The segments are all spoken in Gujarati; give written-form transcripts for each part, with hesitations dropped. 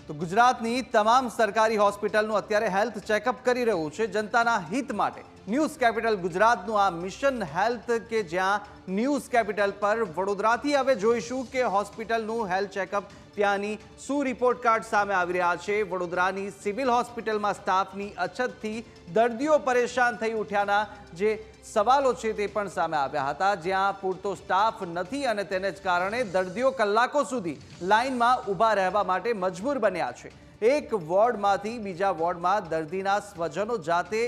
તો ગુજરાતની તમામ સરકારી હોસ્પિટલનું અત્યારે હેલ્થ ચેકઅપ કરી રહ્યું છે જનતાના હિત માટે ન્યૂઝ કેપિટલ ગુજરાતનું આ મિશન હેલ્થ કે જ્યાં ન્યૂઝ કેપિટલ પર વડોદરાથી હવે જોઈશું કે હોસ્પિટલનું હેલ્થ ચેકઅપ ત્યાંની શું રિપોર્ટ કાર્ડ સામે આવી રહ્યા છે। વડોદરાની સિવિલ હોસ્પિટલમાં સ્ટાફની અછતથી દર્દીઓ પરેશાન થઈ ઉઠ્યાના જે સવાલો છે તે પણ સામે આવ્યા હતા, જ્યાં પૂરતો સ્ટાફ નથી અને તેને જ કારણે દર્દીઓ કલાકો સુધી લાઇનમાં ઊભા રહેવા માટે મજબૂર બન્યા છે। એક વોર્ડમાંથી બીજા વોર્ડમાં દર્દીના સ્વજનો જાતે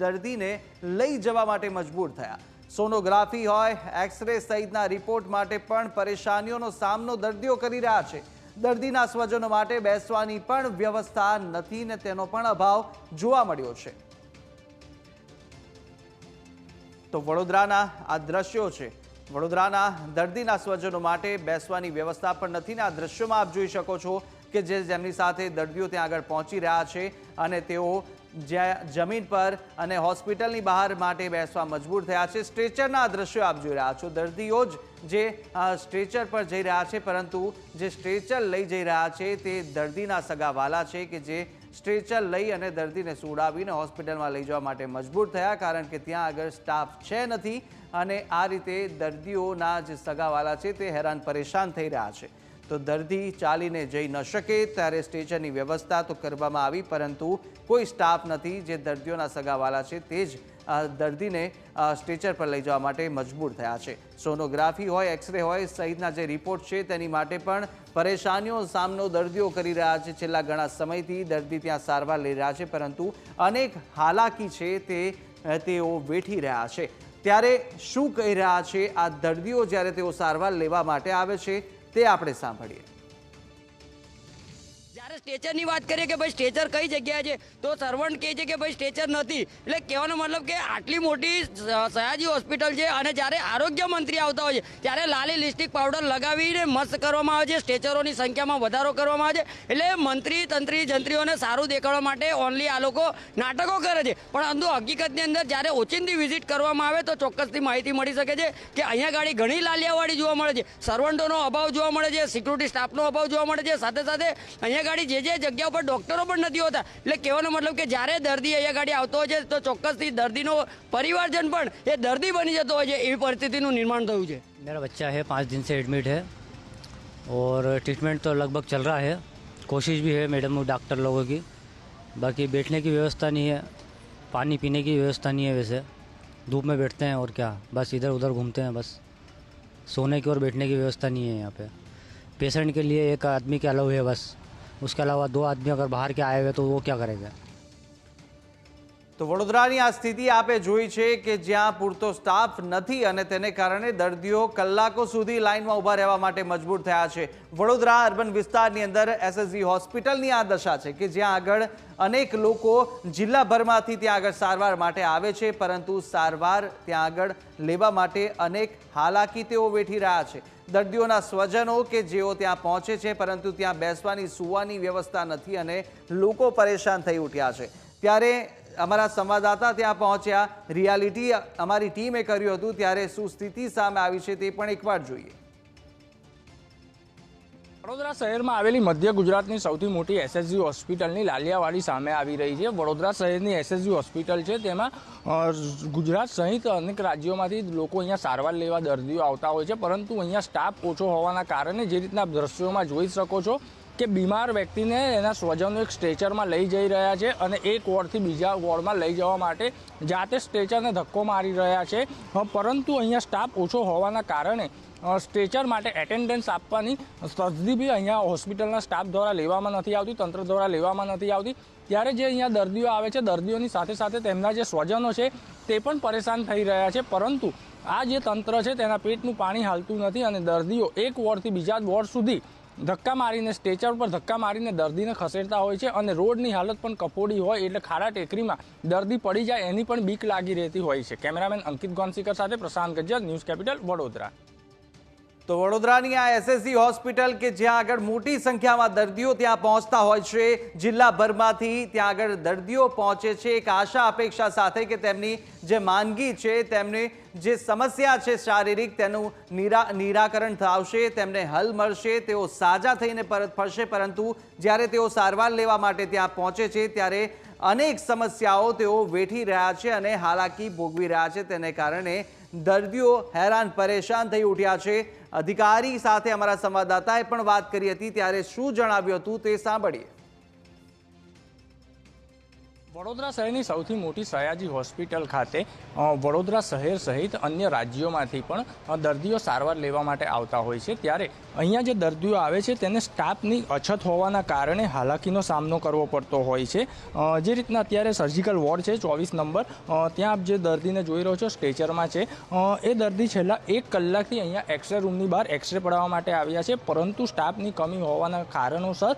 દર્દીને લઈ જવા માટે મજબૂર થયા। સોનોગ્રાફી હોય, એક્સરે સહિતના રિપોર્ટ માટે પણ પરેશાનીઓનો સામનો દર્દીઓ કરી રહ્યા છે। દર્દીના સ્વજનો માટે બેસવાની પણ વ્યવસ્થા નથી ને તેનો પણ અભાવ જોવા મળ્યો છે। તો વડોદરાના આ દ્રશ્યો છે, વડોદરાના દર્દીના સ્વજનો માટે બેસવાની વ્યવસ્થા પણ નથી ને આ દ્રશ્યોમાં આપ જોઈ શકો છો કે જેમની સાથે દર્દીઓ ત્યાં આગળ પહોંચી રહ્યા છે અને તેઓ જમીન પર અને હોસ્પિટલની બહાર માટે બેસવા મજબૂર થયા છે। સ્ટ્રેચરના દ્રશ્યો આપ જોઈ રહ્યા છો, દર્દીઓ જ જે સ્ટ્રેચર પર જઈ રહ્યા છે, પરંતુ જે સ્ટ્રેચર લઈ જઈ રહ્યા છે તે દર્દીના સગાવાલા છે કે જે સ્ટ્રેચર લઈ અને દર્દીને સુડાવીને હોસ્પિટલમાં લઈ જવા માટે મજબૂર થયા, કારણ કે ત્યાં આગળ સ્ટાફ છે નથી અને આ રીતે દર્દીઓના જે સગાવાલા છે તે હેરાન પરેશાન થઈ રહ્યા છે। તો દર્દી ચાલીને જઈ ન શકે ત્યારે સ્ટ્રેચરની વ્યવસ્થા તો કરવામાં આવી, પરંતુ કોઈ સ્ટાફ નથી જે દર્દીઓના સગાવાલા છે તે જ દર્દીને સ્ટ્રેચર પર લઈ જવા માટે મજબૂર થયા છે। સોનોગ્રાફી હોય, એક્સરે હોય સહિતના જે રિપોર્ટ છે તેની માટે પણ પરેશાનીઓનો સામનો દર્દીઓ કરી રહ્યા છે। છેલ્લા ઘણા સમયથી દર્દી ત્યાં સારવાર લઈ રહ્યા છે, પરંતુ અનેક હાલાકી છે તેઓ વેઠી રહ્યા છે। ત્યારે શું કહી રહ્યા છે આ દર્દીઓ જ્યારે તેઓ સારવાર લેવા માટે આવે છે તે આપણે સાંભળીએ। જ્યારે સ્ટ્રેચરની વાત કરીએ કે ભાઈ સ્ટ્રેચર કઈ જગ્યાએ છે તો સર્વન્ટ કહે છે કે ભાઈ સ્ટ્રેચર નથી, એટલે કહેવાનો મતલબ કે આટલી મોટી સયાજી હોસ્પિટલ છે અને જ્યારે આરોગ્ય મંત્રી આવતા હોય છે ત્યારે લાલી લિપસ્ટિક પાવડર લગાવીને મસ્ત કરવામાં આવે છે, સ્ટ્રેચરોની સંખ્યામાં વધારો કરવામાં આવે છે, એટલે મંત્રી તંત્રી જંત્રીઓને સારું દેખાડવા માટે ઓનલી આ લોકો નાટકો કરે છે। પરંતુ હકીકતની અંદર જ્યારે ઓચિંતી વિઝિટ કરવામાં આવે તો ચોક્કસથી માહિતી મળી શકે છે કે અહીંયા ગાડી ઘણી લાલિયાવાળી જોવા મળે છે, સર્વન્ટોનો અભાવ જોવા મળે છે, સિક્યુરિટી સ્ટાફનો અભાવ જોવા મળે છે, સાથે સાથે અહીંયા ગાડી જે જગ્યા ઉપર ડોક્ટરો પણ નથી હોતા। એટલે કહેવાનો મતલબ કે જ્યારે દર્દી અહીંયા ગાડી આવતો હોય છે તો ચોક્કસથી દર્દીનો પરિવારજન પણ એ દર્દી બની જતો હોય છે, એવી પરિસ્થિતિનું નિર્માણ થયું છે। मेरा बच्चा है 5 दिन से एडमिट है और ट्रीटमेंट तो लगभग चल रहा है, कोशिश भी है मैडम डॉक्टर लोगों की, बाकी बैठने की व्यवस्था नहीं है, पानी पीने की व्यवस्था नहीं है, वैसे धूप में बैठते हैं और क्या बस इधर उधर घूमते हैं, बस सोने की और बैठने की व्यवस्था नहीं है यहाँ पे। पेशेंट के लिए एक आदमी के अलाउ है बस, उसके अलावा 2 आदमी अगर बाहर के आए हुए तो वो क्या करेगा। તો વડોદરાની આ સ્થિતિ આપે જોઈ છે કે જ્યાં પૂરતો સ્ટાફ નથી અને તેને કારણે દર્દીઓ કલાકો સુધી લાઇનમાં ઊભા રહેવા માટે મજબૂર થયા છે। વડોદરા અર્બન વિસ્તારની અંદર એસએસજી હોસ્પિટલની આ દશા છે કે જ્યાં આગળ અનેક લોકો જિલ્લાભરમાંથી ત્યાં આગળ સારવાર માટે આવે છે, પરંતુ સારવાર ત્યાં આગળ લેવા માટે અનેક હાલાકી તેઓ વેઠી રહ્યા છે। દર્દીઓના સ્વજનો કે જેઓ ત્યાં પહોંચે છે, પરંતુ ત્યાં બેસવાની સુવાની વ્યવસ્થા નથી અને લોકો પરેશાન થઈ ઉઠ્યા છે। ત્યારે અમારા સંવાદદાતા ત્યાં પહોંચ્યા, રિયાલિટી અમારી ટીમે કર્યું હતું, ત્યારે શું સ્થિતિ સામે આવી છે તે પણ એકવાર જોઈએ। વડોદરા શહેરમાં આવેલી મધ્ય ગુજરાતની સૌથી મોટી એસએસજી હોસ્પિટલની લાલિયાવાડી સામે આવી રહી છે। વડોદરા શહેરની એસએસજી હોસ્પિટલ છે, તેમાં ગુજરાત સહિત અનેક રાજ્યોમાંથી લોકો અહીંયા સારવાર લેવા દર્દીઓ આવતા હોય છે, પરંતુ અહીંયા સ્ટાફ ઓછો હોવાના કારણે જે રીતના દ્રશ્યોમાં જોઈ શકો છો કે બીમાર વ્યક્તિને એના સ્વજનો એક સ્ટ્રેચરમાં લઈ જઈ રહ્યા છે અને એક વોર્ડથી બીજા વોર્ડમાં લઈ જવા માટે જાતે સ્ટ્રેચરને ધક્કો મારી રહ્યા છે, પરંતુ અહીંયા સ્ટાફ ઓછો હોવાના કારણે સ્ટ્રેચર માટે એટેન્ડન્સ આપવાની તસદી બી અહીંયા હોસ્પિટલના સ્ટાફ દ્વારા લેવામાં નથી આવતી, તંત્ર દ્વારા લેવામાં નથી આવતી। ત્યારે જે અહીંયા દર્દીઓ આવે છે, દર્દીઓની સાથે સાથે તેમના જે સ્વજનો છે તે પણ પરેશાન થઈ રહ્યા છે, પરંતુ આ જે તંત્ર છે તેના પેટનું પાણી હાલતું નથી અને દર્દીઓ એક વોર્ડથી બીજા વોર્ડ સુધી ધક્કા મારીને સ્ટ્રેચર પર ધક્કા મારીને દર્દીને ખસેડતા હોય છે અને રોડની હાલત પણ કફોડી હોય એટલે ખાડા ટેકરીમાં દર્દી પડી જાય એની પણ બીક લાગી રહેતી હોય છે। કેમેરામેન અંકિત ગોંસીકર સાથે પ્રશાંત ગજ્જર, ન્યૂઝ કેપિટલ, વડોદરા। તો વડોદરાની આ એસએસજી હોસ્પિટલ કે જ્યાં આગળ મોટી સંખ્યામાં દર્દીઓ ત્યાં પહોંચતા હોય છે, જિલ્લાભરમાંથી ત્યાં આગળ દર્દીઓ પહોંચે છે એક આશા અપેક્ષા સાથે કે તેમની જે માંદગી છે, તેમની જે સમસ્યા છે શારીરિક, તેનું નિરાકરણ થશે, તેમને હલ મળશે, તેઓ સાજા થઈને પરત ફરશે. પરંતુ જ્યારે તેઓ સારવાર લેવા માટે ત્યાં પહોંચે છે ત્યારે અનેક સમસ્યાઓ તેઓ વેઠી રહ્યા છે અને હાલાકી ભોગવી રહ્યા છે. તેને કારણે દર્દીઓ હેરાન પરેશાન થઈ ઉઠ્યા છે. અધિકારી સાથે અમારા સંવાદદાતાએ પણ વાત કરી હતી, ત્યારે શું જણાવ્યું હતું તે સાંભળીએ. વડોદરા શહેરની સૌથી મોટી સયાજી હોસ્પિટલ ખાતે વડોદરા શહેર સહિત અન્ય રાજ્યોમાંથી પણ દર્દીઓ સારવાર લેવા માટે આવતા હોય છે. ત્યારે અહીંયા જે દર્દીઓ આવે છે તેને સ્ટાફની અછત હોવાના કારણે હાલાકીનો સામનો કરવો પડતો હોય છે. જે રીતના અત્યારે સર્જિકલ વોર્ડ છે 24 નંબર, ત્યાં આપ જે દર્દીને જોઈ રહ્યો છો સ્ટ્રેચરમાં છે, એ દર્દી છેલ્લા 1 કલાકથી અહીંયા એક્સરે રૂમની બહાર એક્સરે પડાવવા માટે આવ્યા છે. પરંતુ સ્ટાફની કમી હોવાના કારણોસર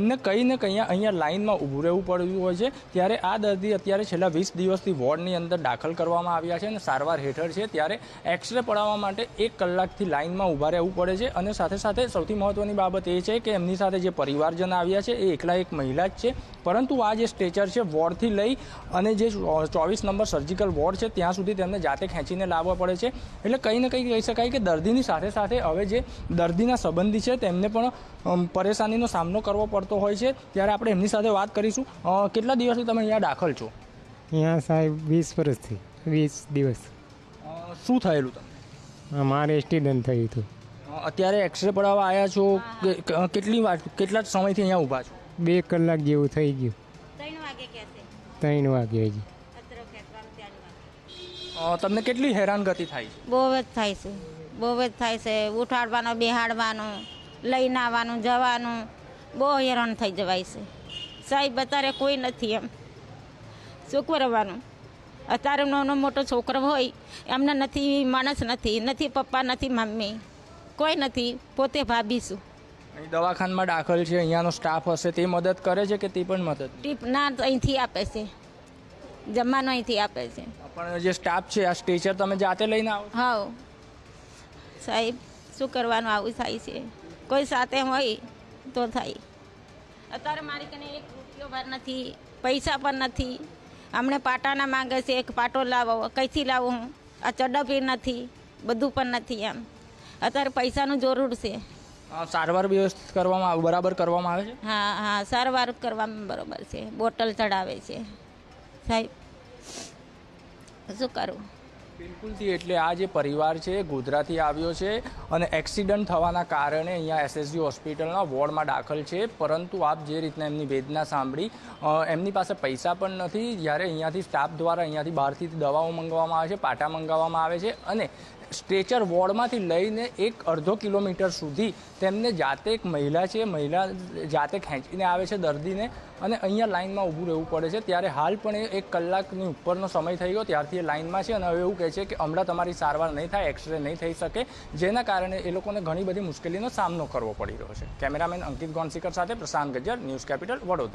એમને કંઈ ને કંઈ અહીંયા લાઇનમાં ઊભું રહેવું પડ્યું હોય છે. ત્યારે આ દર્દી અત્યારે છેલ્લા 20 દિવસથી વોર્ડની અંદર દાખલ કરવામાં આવ્યા છે અને સારવાર હેઠળ છે. ત્યારે એક્સરે પડાવવા માટે 1 કલાકથી લાઇનમાં ઊભા રહેવું પડે છે. અને સાથે સાથે સૌથી મહત્ત્વની બાબત એ છે કે એમની સાથે જે પરિવારજન આવ્યા છે એ એકલા એક મહિલા જ છે. પરંતુ આ જે સ્ટ્રેચર છે વોર્ડથી લઈ અને જે 24 નંબર સર્જિકલ વોર્ડ છે ત્યાં સુધી તેમને જાતે ખેંચીને લાવવા પડે છે. એટલે કંઈ ને કંઈ કહી શકાય કે દર્દીની સાથે સાથે હવે જે દર્દીના સંબંધી છે તેમને પણ પરેશાનીનો સામનો કરવો પડતો હોય છે. ત્યારે આપણે એમની સાથે વાત કરીશું. કેટલા દિવસથી તમે અહીંયા દાખલ છો? અહીંયા સાહેબ 20 વર્ષથી 20 દિવસ. શું થયેલું તમને? મારે એક્સિડન્ટ થયું હતું. અત્યારે એક્સરે પડાવવા આવ્યા છો? કેટલા સમયથી અહીંયા ઊભા છો? 2 કલાક જેવું થઈ ગયું. 3 વાગે કહેશે. 3 વાગે હજી. કચરો ફેંકવાનું ત્યાંની વાત. તમને કેટલી હેરાનગતિ થાય છે? બહુ જ થાય છે, બહુ જ થાય છે. ઉઠાડવાનું, બેહાડવાનું, લઈને આવવાનું, જવાનું, બહુ હેરાન થઈ જવાય છે સાહેબ. અત્યારે કોઈ નથી, એમ શું કરવાનું? અત્યારે નાનો મોટો છોકરો હોય એમને નથી, માણસ નથી પપ્પા, નથી મમ્મી, કોઈ નથી. પોતે ભાભીશું. અહીં દવાખાનામાં દાખલ છે, અહીંયાનો સ્ટાફ હશે તે મદદ કરે છે કે તે પણ મદદ? ટીપ ના અહીંથી આપે છે, જમવાનું અહીંથી આપે છે. પણ જે સ્ટાફ છે આ સ્ટ્રેચર તમે જાતે લઈને આવો? હા સાહેબ, શું કરવાનું? આવું થાય છે. કોઈ સાથે હોય તો થાય. અત્યારે મારી કને 1 રૂપિયો ભર નથી, પૈસા પણ નથી. અમને પાટાના માંગે છે, એક પાટો લાવો, કઈથી લાવું? આ ચડપી નથી, બધું પણ નથી. એમ અત્યારે પૈસાનું જરૂર છે. સારવાર વ્યવસ્થિત કરવામાં બરાબર કરવામાં આવે છે? હા, સારવાર કરવામાં બરાબર છે. બોટલ ચડાવે છે સાહેબ, શું કરું? બિલકુલથી. એટલે આ જે પરિવાર છે ગોધરાથી આવ્યો છે અને એક્સિડન્ટ થવાના કારણે અહીંયા એસએસજી હોસ્પિટલના વોર્ડમાં દાખલ છે. પરંતુ આપ જે રીતના એમની વેદના સાંભળી, એમની પાસે પૈસા પણ નથી. જ્યારે અહીંયાથી સ્ટાફ દ્વારા અહીંયાથી બહારથી દવાઓ મંગાવવામાં આવે છે, પાટા મંગાવવામાં આવે છે અને સ્ટ્રેચર વોર્ડમાંથી લઈને 1-1.5 કિલોમીટર સુધી તેમને જાતે એક મહિલા છે, મહિલા જાતે ખેંચીને આવે છે દર્દીને અને અહીંયા લાઇનમાં ઊભું રહેવું પડે છે. ત્યારે હાલ પણ એ 1 કલાકની ઉપરનો સમય થઈ ગયો ત્યારથી એ લાઇનમાં છે અને હવે એવું કહે છે કે હમણાં તમારી સારવાર નહીં થાય, એક્સરે નહીં થઈ શકે, જેના કારણે એ લોકોને ઘણી બધી મુશ્કેલીનો સામનો કરવો પડી રહ્યો છે. કેમેરામેન અંકિત ગોંસીકર સાથે પ્રશાંત ગજ્જર, ન્યૂઝ કેપિટલ, વડોદરા.